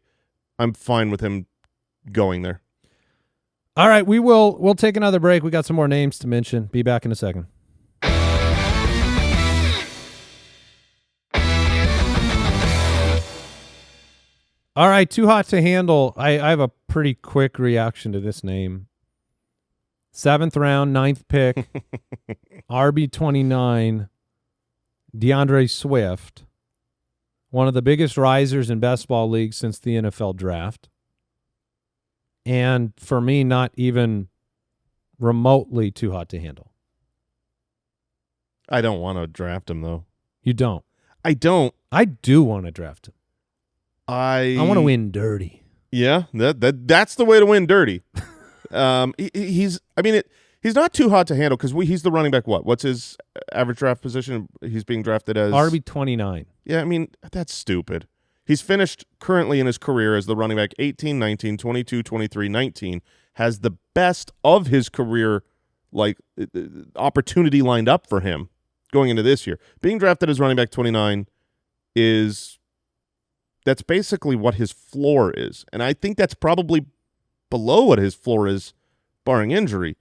I'm fine with him going there. All right, we'll take another break. We got some more names to mention. Be back in a second. All right, too hot to handle. I have a pretty quick reaction to this name. 7th round, 9th pick, RB29, DeAndre Swift, one of the biggest risers in best ball leagues since the NFL draft. And for me, not even remotely too hot to handle. I don't want to draft him, though. You don't? I don't. I do want to draft him. I want to win dirty. Yeah, that's the way to win dirty. He's not too hot to handle because he's the running back. What's his average draft position? He's being drafted as RB29. Yeah, I mean, that's stupid. He's finished currently in his career as the running back 18, 19, 22, 23, 19, has the best of his career opportunity lined up for him going into this year. Being drafted as running back 29 that's basically what his floor is. And I think that's probably below what his floor is, barring injury.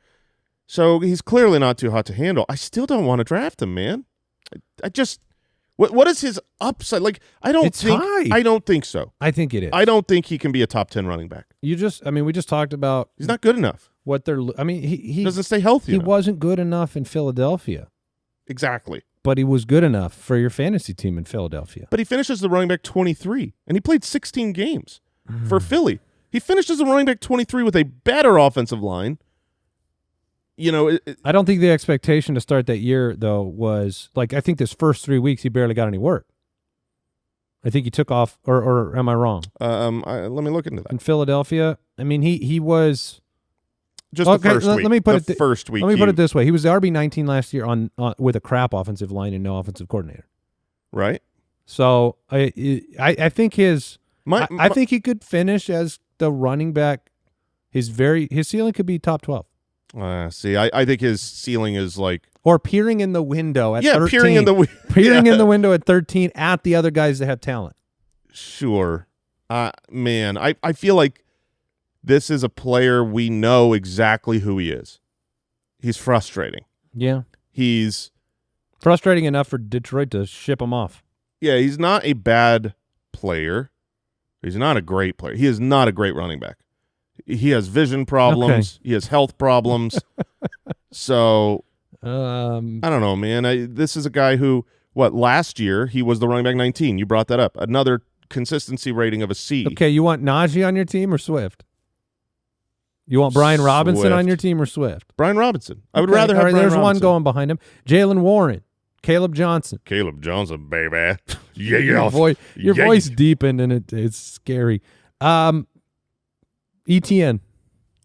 So he's clearly not too hot to handle. I still don't want to draft him, man. I just what is his upside? I don't think so. I think it is. I don't think he can be a top 10 running back. We just talked about he's not good enough. He doesn't stay healthy. He enough. wasn't good enough in Philadelphia. Exactly. But he was good enough for your fantasy team in Philadelphia. But he finishes the running back 23, and he played 16 games for Philly. He finished as a running back 23 with a better offensive line. I don't think the expectation to start that year, though, was I think this first 3 weeks he barely got any work. I think he took off, or am I wrong? Let me look into that. In Philadelphia, I mean, he was just the first week. Let me put it this way: he was the RB19 last year on with a crap offensive line and no offensive coordinator. Right. So I think I think he could finish as the running back. His ceiling could be top 12. I think his ceiling is or peering in the window at 13. peering in the window at 13 at the other guys that have talent. Sure, man, I feel like this is a player we know exactly who he is. He's frustrating. Yeah, he's frustrating enough for Detroit to ship him off. Yeah, he's not a bad player. He's not a great player. He is not a great running back. He has vision problems. Okay. He has health problems. So I don't know, man. This is a guy who last year he was the running back 19. You brought that up. Another consistency rating of a C. Okay, you want Najee on your team or Swift? You want Brian Robinson on your team or Swift? Brian Robinson. I would rather have Brian There's Robinson. one going behind him. Jalen Warren. Caleb Johnson. Caleb Johnson, baby. Yeah. Your voice deepened and it's scary. ETN.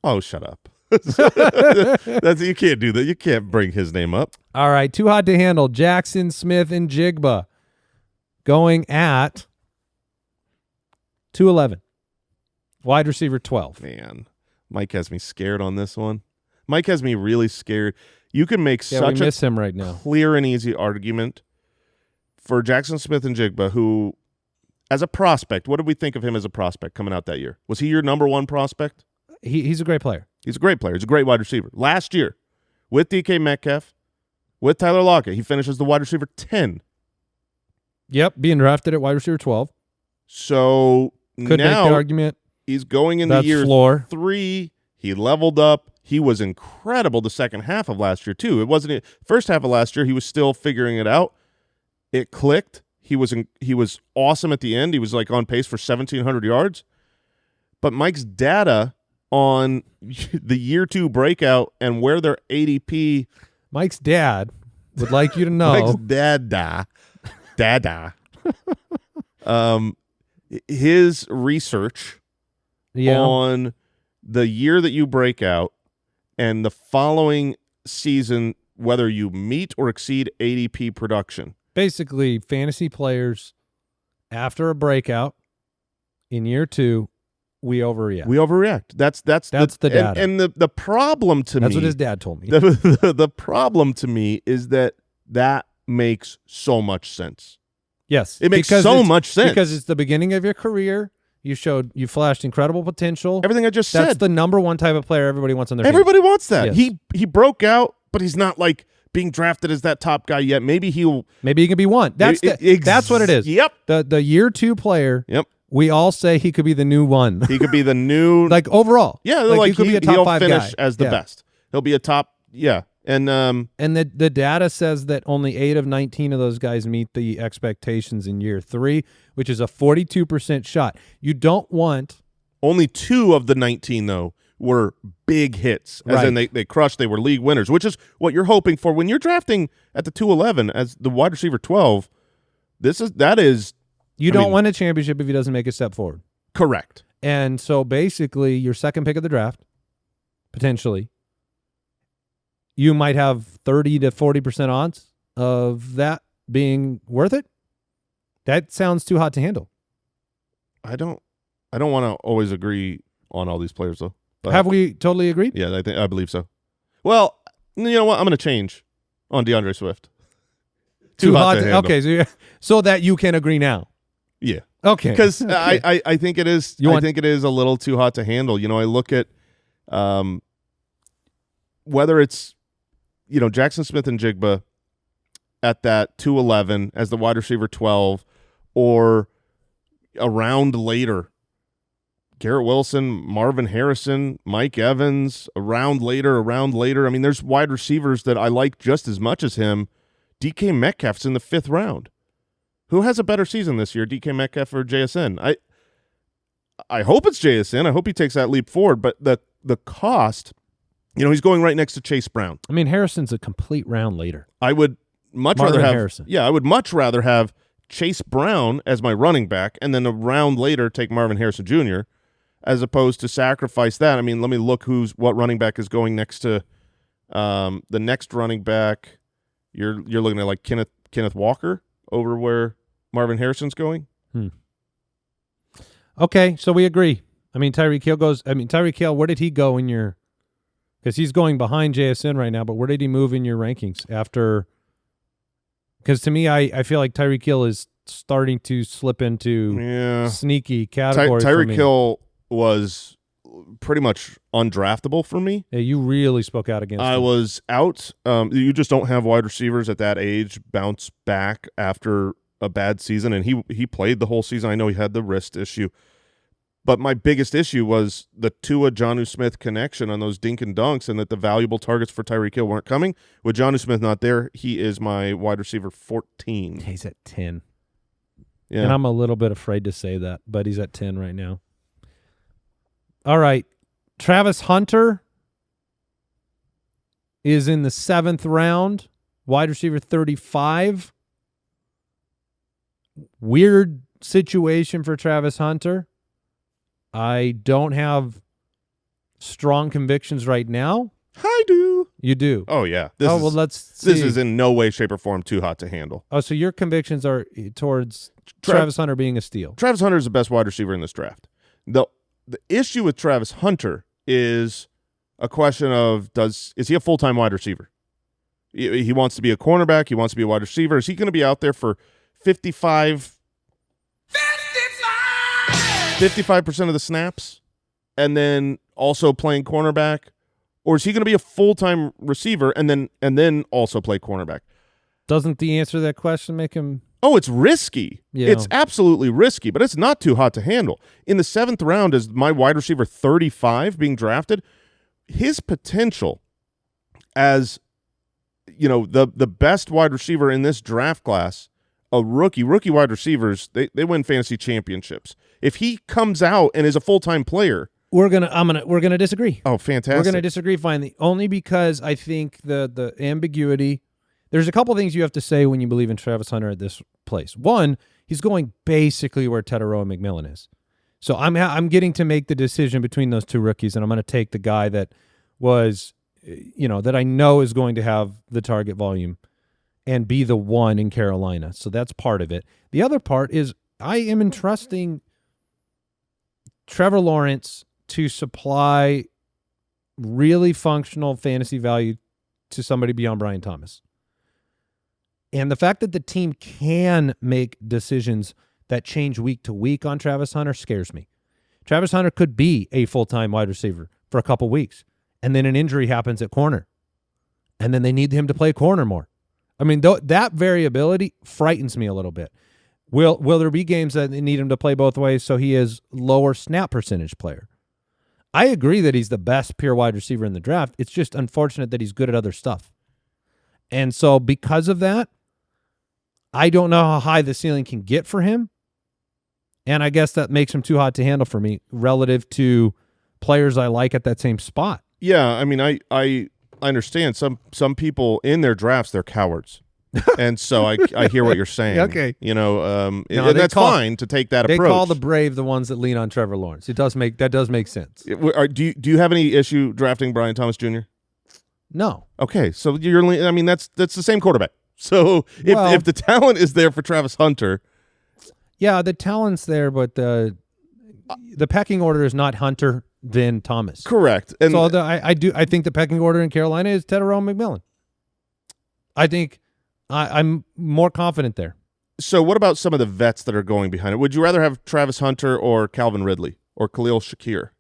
Oh, shut up. You can't do that. You can't bring his name up. All right, too hot to handle. Jaxon Smith-Njigba going at 211. Wide receiver 12. Man, Mike has me scared on this one. Mike has me really scared. You can make such we miss him right now. Clear and easy argument for Jaxon Smith-Njigba, who, as a prospect, what did we think of him as a prospect coming out that year? Was he your number one prospect? He's a great player. He's a great player. He's a great wide receiver. Last year, with DK Metcalf, with Tyler Lockett, he finishes the wide receiver 10. Yep, being drafted at wide receiver 12. So Could now make the argument. He's going into That's year floor. 3. He leveled up. He was incredible the second half of last year, too. It wasn't first half of last year. He was still figuring it out. It clicked. He was awesome at the end. He was like on pace for 1,700 yards. But Mike's data on the year 2 breakout and where their ADP. Mike's dad would like you to know. Mike's dada. His research on the year that you break out and the following season, whether you meet or exceed ADP production. Basically, fantasy players after a breakout in year 2, we overreact. That's the data. And the problem to me. That's what his dad told me. The problem to me is that makes so much sense. Yes. It makes so much sense. Because it's the beginning of your career. You flashed incredible potential. Everything I just said. That's the number one type of player everybody wants on their team. Everybody wants that. Yes. He broke out, but he's not like being drafted as that top guy yet. Maybe he can be one. That's what it is. Yep. The year 2 player. Yep. We all say he could be the new one. He could be the new like overall. Yeah, like he could be a top 5 finish guy. as the best. He'll be a top And the data says that only 8 of 19 of those guys meet the expectations in year 3, which is a 42% shot. You don't want only 2 of the 19 though were big hits, as in they crushed. They were league winners, which is what you're hoping for when you're drafting at the 211 as the wide receiver 12. You don't win a championship if he doesn't make a step forward. Correct. And so basically, your second pick of the draft, potentially, you might have 30 to 40% odds of that being worth it. That sounds too hot to handle. I don't want to always agree on all these players though. But have we totally agreed? Yeah, I believe so. Well, you know what? I'm going to change on DeAndre Swift. Too hot to handle. Okay, so that you can agree now. Yeah. Okay. Because I think it is. Think it is a little too hot to handle. You know, I look at whether it's Jaxon Smith-Njigba at that 211 as the wide receiver 12, or a round later, Garrett Wilson, Marvin Harrison, Mike Evans, a round later. I mean, there's wide receivers that I like just as much as him. DK Metcalf's in the 5th round. Who has a better season this year, DK Metcalf or JSN? I hope it's JSN. I hope he takes that leap forward. But the cost, he's going right next to Chase Brown. I mean, Harrison's a complete round later. I would much Marvin rather have Harrison. Yeah, I would much rather have Chase Brown as my running back, and then a round later take Marvin Harrison Jr., as opposed to sacrifice that. I mean, let me look what running back is going next to the next running back. You're looking at like Kenneth Walker over where Marvin Harrison's going. Okay, so we agree. I mean, Tyreek Hill, where did he go in your – because he's going behind JSN right now, but where did he move in your rankings after – because to me, I feel like Tyreek Hill is starting to slip into sneaky category for me. Tyreek Hill was pretty much undraftable for me. Yeah, you really spoke out against him. I was out. You just don't have wide receivers at that age bounce back after a bad season, and he played the whole season. I know he had the wrist issue. But my biggest issue was the Tua Jonnu Smith connection on those dink and dunks, and that the valuable targets for Tyreek Hill weren't coming. With Jonnu Smith not there, he is my wide receiver 14. He's at 10. Yeah. And I'm a little bit afraid to say that, but he's at 10 right now. All right. Travis Hunter is in the 7th round, wide receiver 35. Weird situation for Travis Hunter. I don't have strong convictions right now. I do. You do? Oh, yeah. Let's see. This is in no way, shape, or form too hot to handle. Oh, so your convictions are towards Travis Hunter being a steal. Travis Hunter is the best wide receiver in this draft. The issue with Travis Hunter is a question of is he a full-time wide receiver? He wants to be a cornerback. He wants to be a wide receiver. Is he going to be out there for 55% of the snaps and then also playing cornerback? Or is he going to be a full-time receiver and then also play cornerback? Doesn't the answer to that question make him... Oh, it's risky. Yeah. It's absolutely risky, but it's not too hot to handle. In the 7th round, as my wide receiver 35 being drafted, his potential as, the best wide receiver in this draft class, rookie wide receivers, they win fantasy championships. If he comes out and is a full-time player, we're gonna disagree. Oh, fantastic. We're gonna disagree finally, only because I think the ambiguity. There's a couple things you have to say when you believe in Travis Hunter at this place. One, he's going basically where Teteroa McMillan is. So I'm getting to make the decision between those two rookies, and I'm going to take the guy that was, that I know is going to have the target volume and be the one in Carolina. So that's part of it. The other part is I am entrusting Trevor Lawrence to supply really functional fantasy value to somebody beyond Brian Thomas. And the fact that the team can make decisions that change week to week on Travis Hunter scares me. Travis Hunter could be a full-time wide receiver for a couple weeks, and then an injury happens at corner, and then they need him to play corner more. I mean, that variability frightens me a little bit. Will there be games that need him to play both ways so he is lower snap percentage player? I agree that he's the best pure wide receiver in the draft. It's just unfortunate that he's good at other stuff. And so because of that, I don't know how high the ceiling can get for him, and I guess that makes him too hot to handle for me relative to players I like at that same spot. Yeah, I mean, I understand. Some people in their drafts, they're cowards. And so I hear what you're saying. Okay. And that's fine to take that approach. They call the brave the ones that lean on Trevor Lawrence. That does make sense. Do you have any issue drafting Brian Thomas Jr.? No. Okay, so that's the same quarterback. So if the talent is there for Travis Hunter, yeah, the talent's there, but the pecking order is not Hunter then Thomas. Correct. And so I think the pecking order in Carolina is Teteroa McMillan. I think I'm more confident there. So what about some of the vets that are going behind it? Would you rather have Travis Hunter or Calvin Ridley or Khalil Shakir?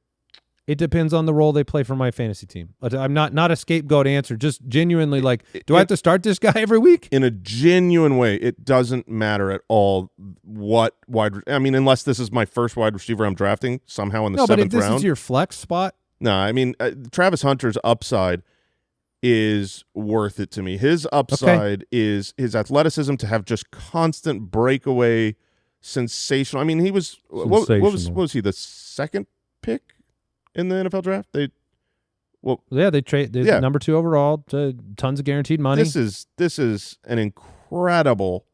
It depends on the role they play for my fantasy team. I'm not a scapegoat answer. Just genuinely, do I have to start this guy every week? In a genuine way, it doesn't matter at all what unless this is my first wide receiver I'm drafting somehow in the 7th round. No, but if this is your flex spot. No, Travis Hunter's upside is worth it to me. His upside is his athleticism to have just constant breakaway, sensational. I mean, he was what was he, the 2nd pick in the NFL draft? They trade number 2 overall, to tons of guaranteed money. This is an incredible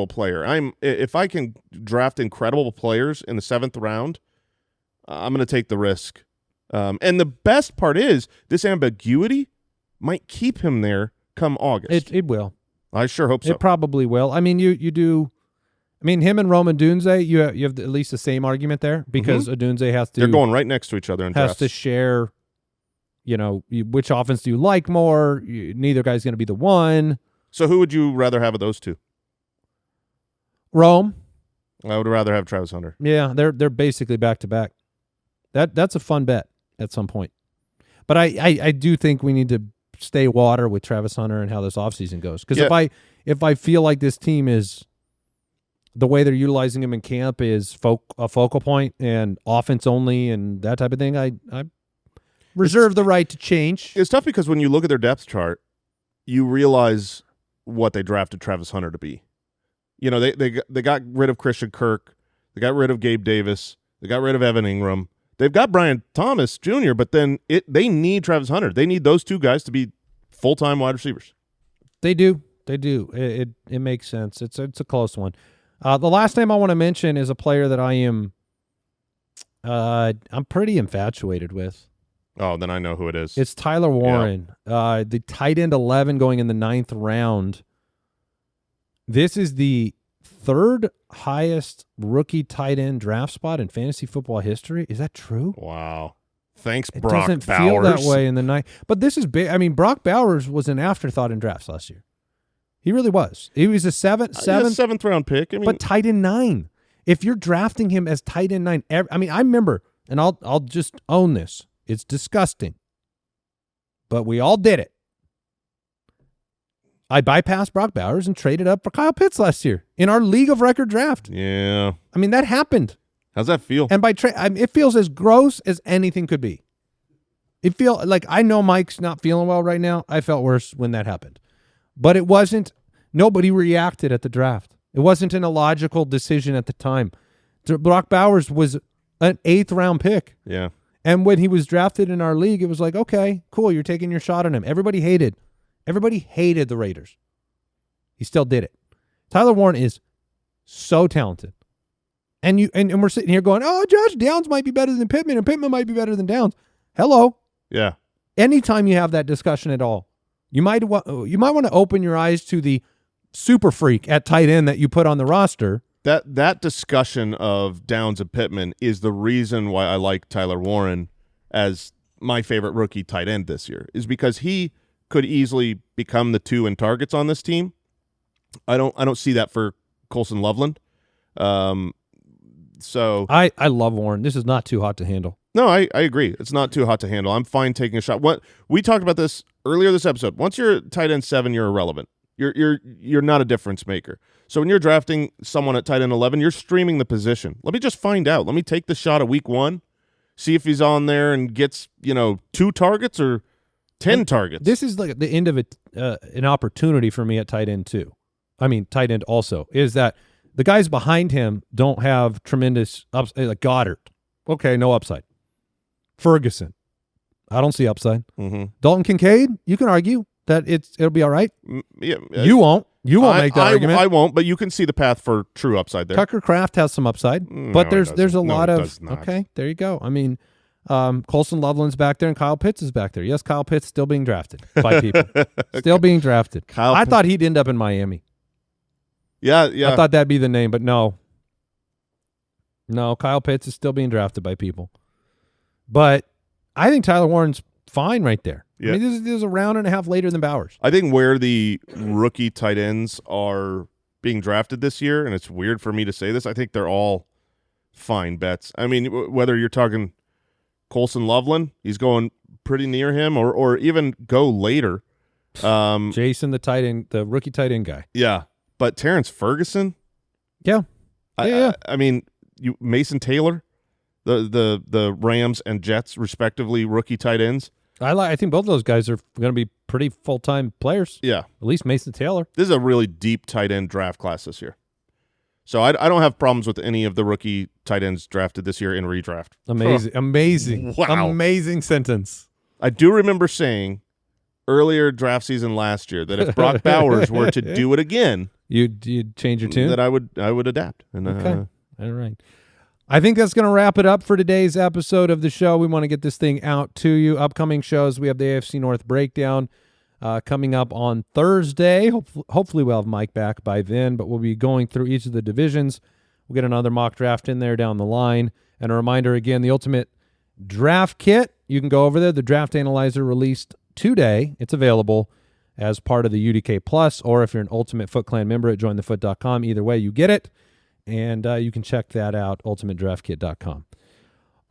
player. If I can draft incredible players in the 7th round, I'm going to take the risk. And the best part is this ambiguity might keep him there come August. It will. I sure hope so. It probably will. I mean, you do. I mean, him and Rome Odunze, you have at least the same argument there because Odunze has to. They're going right next to each other in drafts. Has to share. Which offense do you like more? Neither guy's going to be the one. So who would you rather have of those two? Rome. I would rather have Travis Hunter. Yeah, they're basically back to back. That's a fun bet at some point. But I do think we need to stay water with Travis Hunter and how this offseason goes. Because if I feel like this team is the way they're utilizing him in camp is a focal point and offense only and that type of thing, I reserve the right to change. It's tough because when you look at their depth chart, you realize what they drafted Travis Hunter to be. You know, they got rid of Christian Kirk. They got rid of Gabe Davis. They got rid of Evan Ingram. They've got Brian Thomas Jr., but then they need Travis Hunter. They need those two guys to be full-time wide receivers. They do. It makes sense. It's a close one. The last name I want to mention is a player that I'm pretty infatuated with. Oh, then I know who it is. It's Tyler Warren, the tight end 11 going in the 9th round. This is the 3rd highest rookie tight end draft spot in fantasy football history. Is that true? Wow. Thanks, it Brock Bowers. It doesn't feel that way in the night. But this is big. I mean, Brock Bowers was an afterthought in drafts last year. He really was. He was a 7th round pick. But tight end 9. If you're drafting him as tight end 9, I remember, and I'll just own this. It's disgusting. But we all did it. I bypassed Brock Bowers and traded up for Kyle Pitts last year in our league of record draft. Yeah. I mean, that happened. How's that feel? And by it feels as gross as anything could be. It feels like, I know Mike's not feeling well right now. I felt worse when that happened. But it wasn't, nobody reacted at the draft. It wasn't an illogical decision at the time. Brock Bowers was an 8th round pick. Yeah. And when he was drafted in our league, it was like, okay, cool, you're taking your shot on him. Everybody hated the Raiders. He still did it. Tyler Warren is so talented. And we're sitting here going, oh, Josh Downs might be better than Pittman, and Pittman might be better than Downs. Hello. Yeah. Anytime you have that discussion at all, you might want to open your eyes to the super freak at tight end that you put on the roster. That discussion of Downs and Pittman is the reason why I like Tyler Warren as my favorite rookie tight end this year, is because he could easily become the 2 in targets on this team. I don't see that for Colson Loveland. So I love Warren. This is not too hot to handle. No, I agree. It's not too hot to handle. I'm fine taking a shot. What we talked about this earlier this episode. Once you're tight end 7, you're irrelevant. You're not a difference maker. So when you're drafting someone at tight end 11, you're streaming the position. Let me just find out. Let me take the shot at week 1, see if he's on there and gets 2 targets or 10 targets. This is like the end of an opportunity for me at tight end too. I mean, tight end also is that the guys behind him don't have tremendous upside. Like Goddard, okay, no upside. Ferguson, I don't see upside. Mm-hmm. Dalton Kincaid, you can argue that it'll be all right. Yeah, you won't. You won't make that argument. I won't, but you can see the path for true upside there. Tucker Kraft has some upside, but there's a lot of not. Okay, there you go. I mean, Colson Loveland's back there and Kyle Pitts is back there. Yes, Kyle Pitts still being drafted by people. Still being drafted. I thought he'd end up in Miami. Yeah. I thought that'd be the name, but no. No, Kyle Pitts is still being drafted by people. But I think Tyler Warren's fine right there. Yeah. I mean, this is a round and a half later than Bowers. I think where the rookie tight ends are being drafted this year, and it's weird for me to say this, I think they're all fine bets. I mean, whether you're talking Colson Loveland, he's going pretty near him, or even go later. Jason, the rookie tight end guy. Yeah, but Terrence Ferguson? Yeah. I mean, Mason Taylor, the Rams and Jets, respectively, rookie tight ends. I think both of those guys are going to be pretty full-time players. Yeah. At least Mason Taylor. This is a really deep tight end draft class this year. So I don't have problems with any of the rookie tight ends drafted this year in redraft. Amazing. Wow. Amazing sentence. I do remember saying earlier draft season last year that if Brock Bowers were to do it again, you'd change your tune? That I would adapt. And, okay. All right. I think that's going to wrap it up for today's episode of the show. We want to get this thing out to you. Upcoming shows, we have the AFC North breakdown coming up on Thursday. Hopefully we'll have Mike back by then, but we'll be going through each of the divisions. We'll get another mock draft in there down the line. And a reminder again, the Ultimate Draft Kit, you can go over there. The Draft Analyzer released today. It's available as part of the UDK Plus, or if you're an Ultimate Foot Clan member at jointhefoot.com. Either way, you get it. And you can check that out, ultimatedraftkit.com.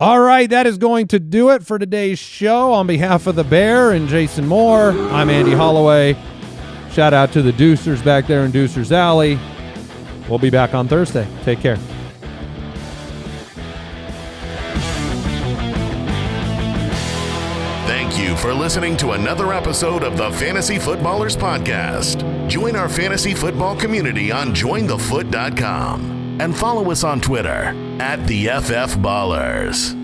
All right, that is going to do it for today's show. On behalf of the Bear and Jason Moore, I'm Andy Holloway. Shout out to the Deucers back there in Deucers Alley. We'll be back on Thursday. Take care. Thank you for listening to another episode of the Fantasy Footballers Podcast. Join our fantasy football community on jointhefoot.com and follow us on Twitter @TheFFBallers.